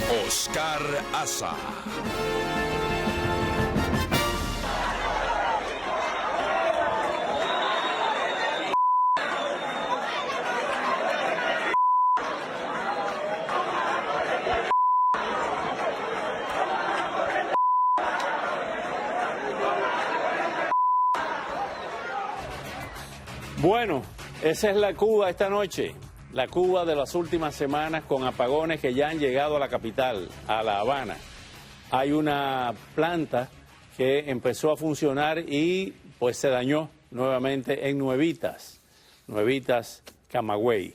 Oscar Aza. Bueno, esa es la Cuba esta noche, la Cuba de las últimas semanas con apagones que ya han llegado a la capital, a La Habana. Hay una planta que empezó a funcionar y pues se dañó nuevamente en Nuevitas, Camagüey.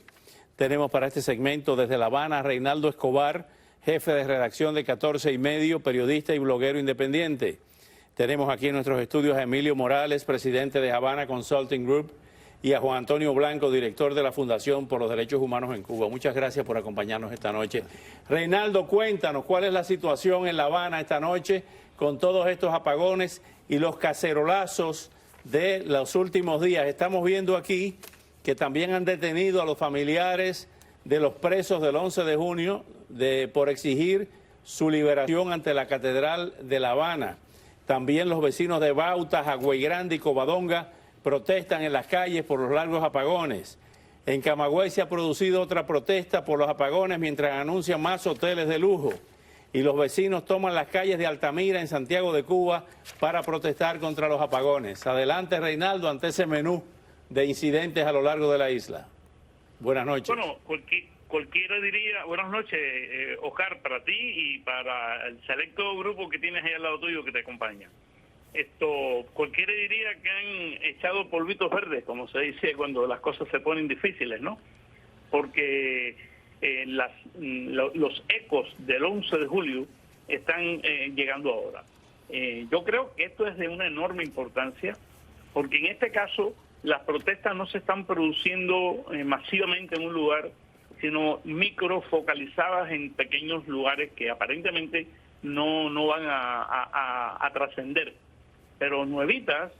Tenemos para este segmento desde La Habana a Reinaldo Escobar, jefe de redacción de 14 y medio, periodista y bloguero independiente. Tenemos aquí en nuestros estudios a Emilio Morales, presidente de Habana Consulting Group, y a Juan Antonio Blanco, director de la Fundación por los Derechos Humanos en Cuba. Muchas gracias por acompañarnos esta noche. Reinaldo, cuéntanos cuál es la situación en La Habana esta noche con todos estos apagones y los cacerolazos de los últimos días. Estamos viendo aquí que también han detenido a los familiares de los presos del 11 de junio por exigir su liberación ante la Catedral de La Habana. También los vecinos de Bauta, Jagüey Grande y Covadonga protestan en las calles por los largos apagones. En Camagüey se ha producido otra protesta por los apagones mientras anuncian más hoteles de lujo. Y los vecinos toman las calles de Altamira en Santiago de Cuba para protestar contra los apagones. Adelante, Reinaldo, ante ese menú de incidentes a lo largo de la isla. Buenas noches. Bueno, cualquiera diría, buenas noches, Oscar, para ti y para el selecto grupo que tienes ahí al lado tuyo que te acompaña. Cualquiera diría que han echado polvitos verdes, como se dice cuando las cosas se ponen difíciles, ¿no? Porque los ecos del 11 de julio están llegando ahora. Yo creo que esto es de una enorme importancia, porque en este caso las protestas no se están produciendo masivamente en un lugar, sino microfocalizadas en pequeños lugares que aparentemente no van a trascender. Pero Nuevitas,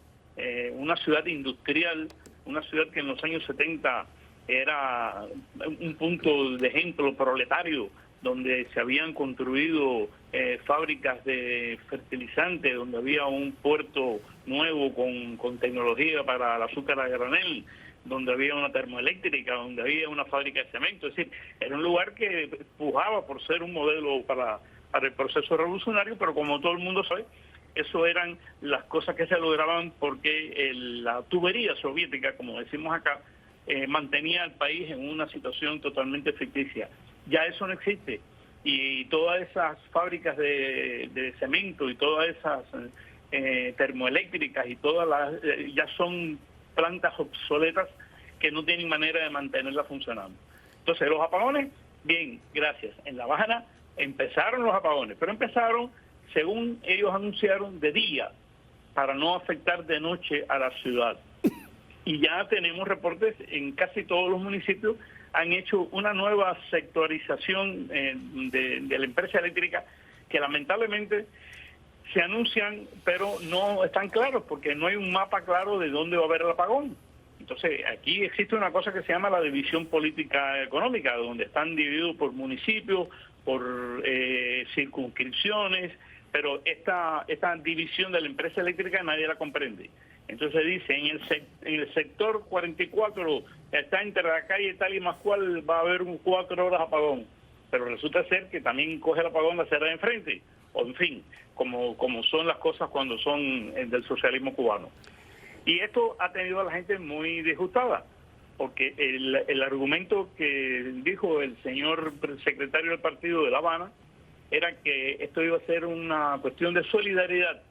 una ciudad industrial, una ciudad que en los años 70 era un punto de ejemplo proletario, donde se habían construido fábricas de fertilizantes, donde había un puerto nuevo con tecnología para el azúcar a granel, donde había una termoeléctrica, donde había una fábrica de cemento. Es decir, era un lugar que pujaba por ser un modelo para el proceso revolucionario, pero como todo el mundo sabe, eso eran las cosas que se lograban porque la tubería soviética, como decimos acá, mantenía al país en una situación totalmente ficticia. Ya eso no existe. Y todas esas fábricas de cemento y todas esas termoeléctricas y todas ya son plantas obsoletas que no tienen manera de mantenerlas funcionando. Entonces, los apagones, bien, gracias. En La Habana empezaron los apagones, pero empezaron, según ellos anunciaron, de día, para no afectar de noche a la ciudad. Y ya tenemos reportes en casi todos los municipios, han hecho una nueva sectorización de la empresa eléctrica que lamentablemente se anuncian, pero no están claros, porque no hay un mapa claro de dónde va a haber el apagón. Entonces, aquí existe una cosa que se llama la división política económica, donde están divididos por municipios, por circunscripciones, pero esta división de la empresa eléctrica nadie la comprende. Entonces dice, en el sector 44 está entre la calle tal y más cual, va a haber 4 horas apagón, pero resulta ser que también coge el apagón la acera de enfrente, o en fin, como son las cosas cuando son del socialismo cubano. Y esto ha tenido a la gente muy disgustada, porque el argumento que dijo el señor secretario del partido de La Habana era que esto iba a ser una cuestión de solidaridad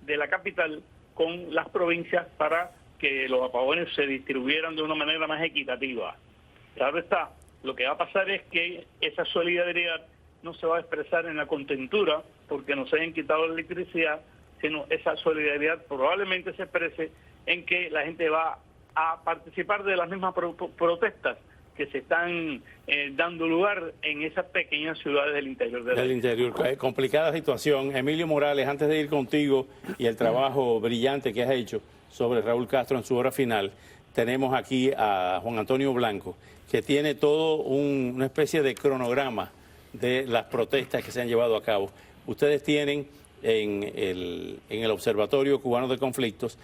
de la capital con las provincias para que los apagones se distribuyeran de una manera más equitativa. Claro está, lo que va a pasar es que esa solidaridad no se va a expresar en la contentura porque nos hayan quitado la electricidad, sino esa solidaridad probablemente se exprese en que la gente va a participar de las mismas protestas que se están dando lugar en esas pequeñas ciudades del interior de la isla. Complicada situación. Emilio Morales, antes de ir contigo y el trabajo brillante que has hecho sobre Raúl Castro en su hora final, tenemos aquí a Juan Antonio Blanco, que tiene todo una especie de cronograma de las protestas que se han llevado a cabo. Ustedes tienen en el Observatorio Cubano de Conflictos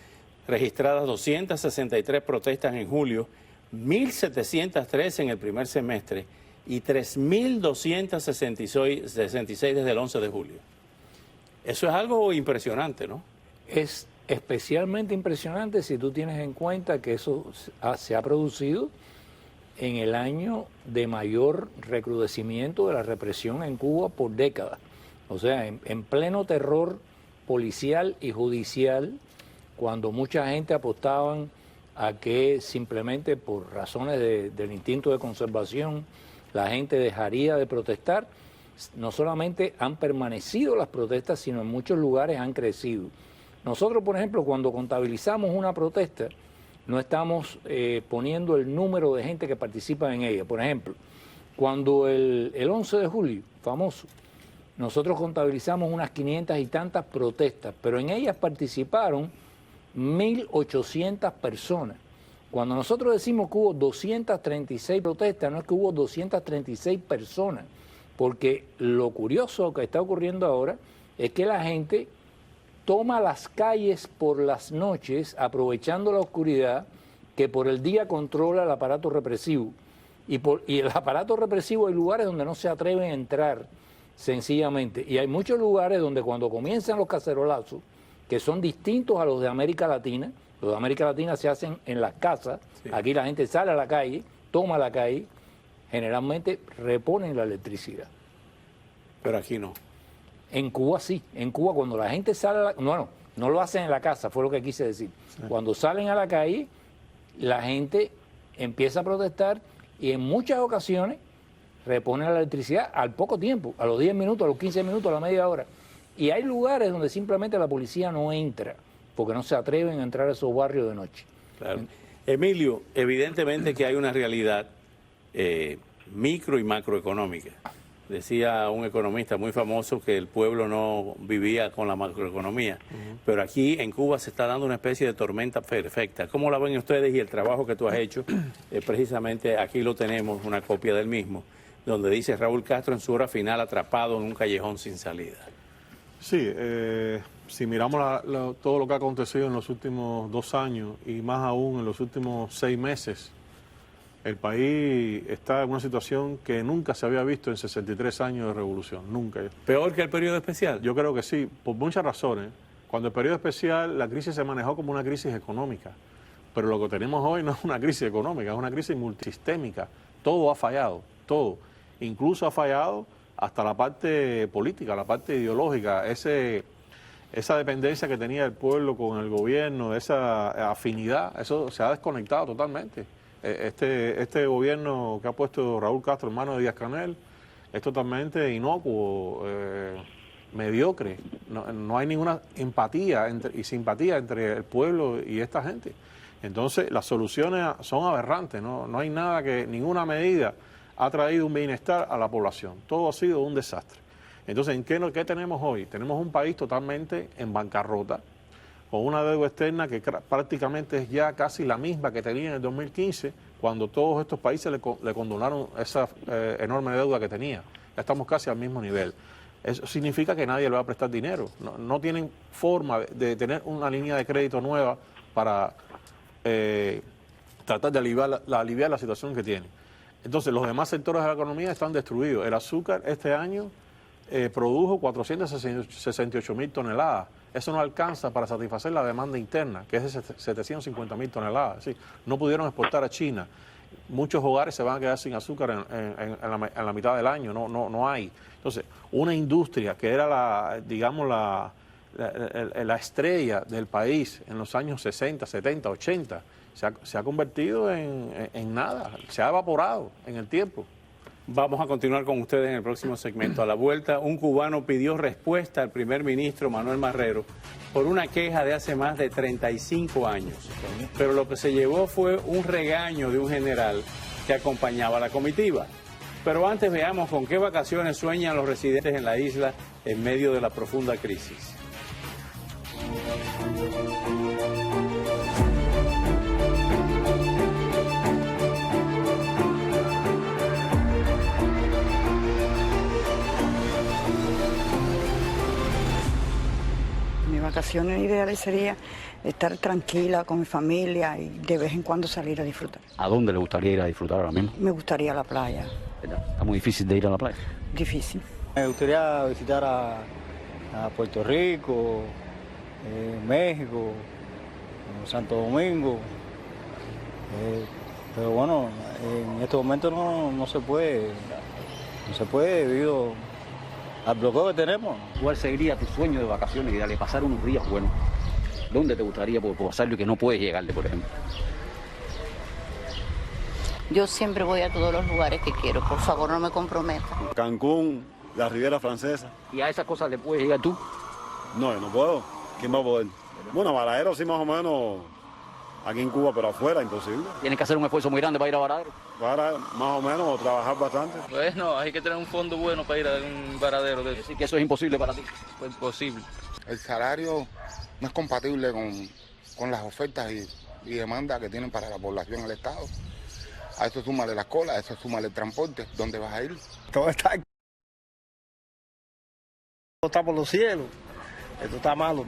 registradas 263 protestas en julio, 1.703 en el primer semestre y 3.266 desde el 11 de julio. Eso es algo impresionante, ¿no? Es especialmente impresionante si tú tienes en cuenta que eso se ha producido en el año de mayor recrudecimiento de la represión en Cuba por décadas. O sea, en pleno terror policial y judicial, cuando mucha gente apostaban a que simplemente por razones del instinto de conservación la gente dejaría de protestar, no solamente han permanecido las protestas, sino en muchos lugares han crecido. Nosotros, por ejemplo, cuando contabilizamos una protesta, no estamos poniendo el número de gente que participa en ella. Por ejemplo, cuando el 11 de julio, famoso, nosotros contabilizamos unas 500 y tantas protestas, pero en ellas participaron 1.800 personas. Cuando nosotros decimos que hubo 236 protestas, no es que hubo 236 personas, porque lo curioso que está ocurriendo ahora es que la gente toma las calles por las noches, aprovechando la oscuridad que por el día controla el aparato represivo. Y el aparato represivo hay lugares donde no se atreven a entrar, sencillamente. Y hay muchos lugares donde cuando comienzan los cacerolazos, que son distintos a los de América Latina, los de América Latina se hacen en las casas, sí. Aquí la gente sale a la calle, toma la calle, generalmente reponen la electricidad. Pero aquí no. En Cuba sí, en Cuba cuando la gente sale a la... Bueno, no lo hacen en la casa, fue lo que quise decir. Sí. Cuando salen a la calle, la gente empieza a protestar y en muchas ocasiones reponen la electricidad al poco tiempo, a los 10 minutos, a los 15 minutos, a la media hora. Y hay lugares donde simplemente la policía no entra, porque no se atreven a entrar a esos barrios de noche. Claro. Emilio, evidentemente que hay una realidad micro y macroeconómica. Decía un economista muy famoso que el pueblo no vivía con la macroeconomía, pero aquí en Cuba se está dando una especie de tormenta perfecta. ¿Cómo la ven ustedes y el trabajo que tú has hecho? Precisamente aquí lo tenemos, una copia del mismo, donde dice Raúl Castro en su hora final atrapado en un callejón sin salida. Sí, si miramos todo lo que ha acontecido en los últimos 2 años y más aún en los últimos 6 meses, el país está en una situación que nunca se había visto en 63 años de revolución, nunca. ¿Peor que el periodo especial? Yo creo que sí, por muchas razones. Cuando el periodo especial, la crisis se manejó como una crisis económica, pero lo que tenemos hoy no es una crisis económica, es una crisis multisistémica. Todo ha fallado, todo. Incluso ha fallado hasta la parte política, la parte ideológica, esa dependencia que tenía el pueblo con el gobierno, esa afinidad, eso se ha desconectado totalmente. Este gobierno que ha puesto Raúl Castro en manos de Díaz-Canel es totalmente inocuo, mediocre. No hay ninguna empatía y simpatía entre el pueblo y esta gente. Entonces las soluciones son aberrantes, no hay nada ninguna medida ha traído un bienestar a la población. Todo ha sido un desastre. Entonces, ¿qué tenemos hoy? Tenemos un país totalmente en bancarrota, con una deuda externa que prácticamente es ya casi la misma que tenía en el 2015, cuando todos estos países le condonaron esa enorme deuda que tenía. Ya estamos casi al mismo nivel. Eso significa que nadie le va a prestar dinero. No tienen forma de tener una línea de crédito nueva para tratar de aliviar la situación que tienen. Entonces, los demás sectores de la economía están destruidos. El azúcar este año produjo 468.000 toneladas. Eso no alcanza para satisfacer la demanda interna, que es de 750.000 toneladas. Sí, no pudieron exportar a China. Muchos hogares se van a quedar sin azúcar en la mitad del año. No hay. Entonces, una industria que era la estrella del país en los años 60, 70, 80, se ha convertido en nada, se ha evaporado en el tiempo. Vamos a continuar con ustedes en el próximo segmento. A la vuelta, un cubano pidió respuesta al primer ministro Manuel Marrero por una queja de hace más de 35 años. Pero lo que se llevó fue un regaño de un general que acompañaba a la comitiva. Pero antes veamos con qué vacaciones sueñan los residentes en la isla en medio de la profunda crisis. vacaciones ideales sería estar tranquila con mi familia y de vez en cuando salir a disfrutar. ¿A dónde le gustaría ir a disfrutar ahora mismo? Me gustaría la playa. Está muy difícil de ir a la playa. Difícil. Me gustaría visitar a Puerto Rico, México, Santo Domingo, pero bueno, en estos momentos no se puede debido al bloqueo que tenemos. ¿Cuál sería tu sueño de vacaciones y darle pasar unos días buenos? ¿Dónde te gustaría pasarlo y que no puedes llegarle, por ejemplo? Yo siempre voy a todos los lugares que quiero, por favor no me comprometa. Cancún, la Riviera Francesa. ¿Y a esas cosas le puedes llegar tú? No, yo no puedo. ¿Quién va a poder? Bueno, Varadero sí más o menos, aquí en Cuba, pero afuera imposible. Tienes que hacer un esfuerzo muy grande para ir a Varadero. Para más o menos trabajar bastante. Bueno, hay que tener un fondo bueno para ir a un varadero de eso. Así que eso es imposible para ti. Pues imposible. El salario no es compatible con las ofertas y demandas que tienen para la población del Estado. A eso súmale las colas, a eso súmale el transporte. ¿Dónde vas a ir? Todo está por los cielos. Esto está malo.